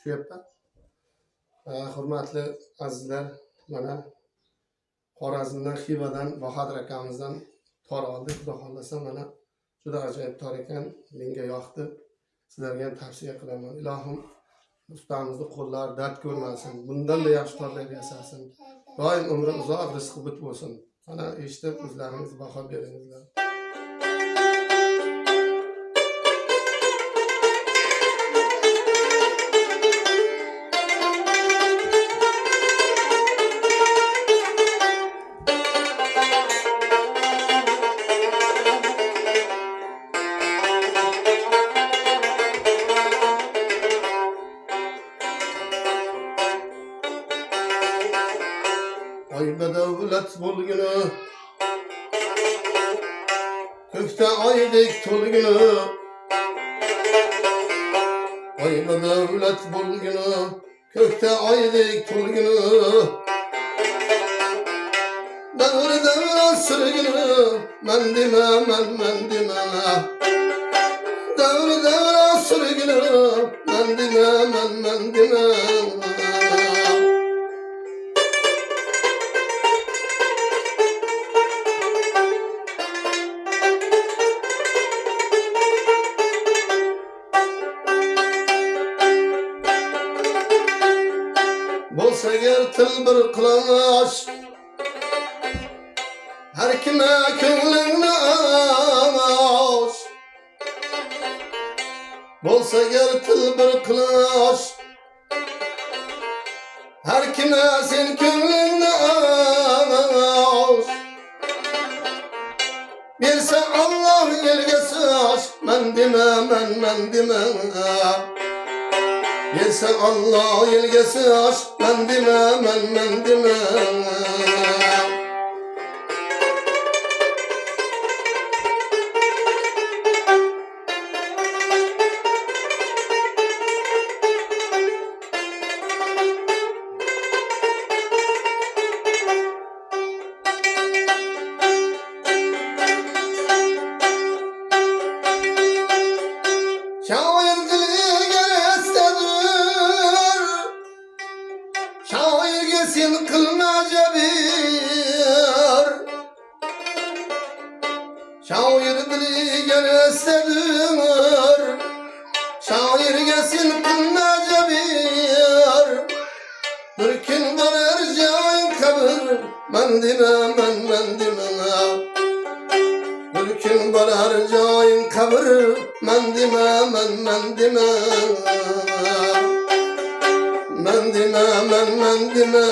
chiqyapman. Hurmatli azizlar, mana Xorazmdan, Xivadan, Bahodir akamizdan tor oldik. Xudo xolasa mana juda ajoyib tor ekan, menga yoqdi. Sizlarga ham tavsiya qilaman. Ilohim ustamizni qo'llari dard ko'rmasin. Bundan da yaxshi torlar yasasin. Doim umri uzoq, rizqi bit bo'lsin. Mana eshitib o'zlaringiz baho beringizlar. Ay bedavlat bo'lgini, ko'kda oydek to'lgini. Ay bedavlat bo'lgini, ko'kda oydek to'lgini. Davrida surgini, men dema, men dema. Davrida surgini, men dema, men dema. Bolsa ger til bir qilash, har kime ko'nglingni ash. Bolsa ger til bir qilash, har kime sen ko'nglingni ash. Bersa Allah elga sash, men dema, men dema. Yersen Allah ilgisi aşk, men deme, men deme. Şair diliga şairga sen qilma jabir. Şair diliga istadir, şairga sen qilma jabir. Bir kun borar joying qabr, men dema, men dema. Bir kun borar joying qabr, men dema, men dema. Men dema, men dema.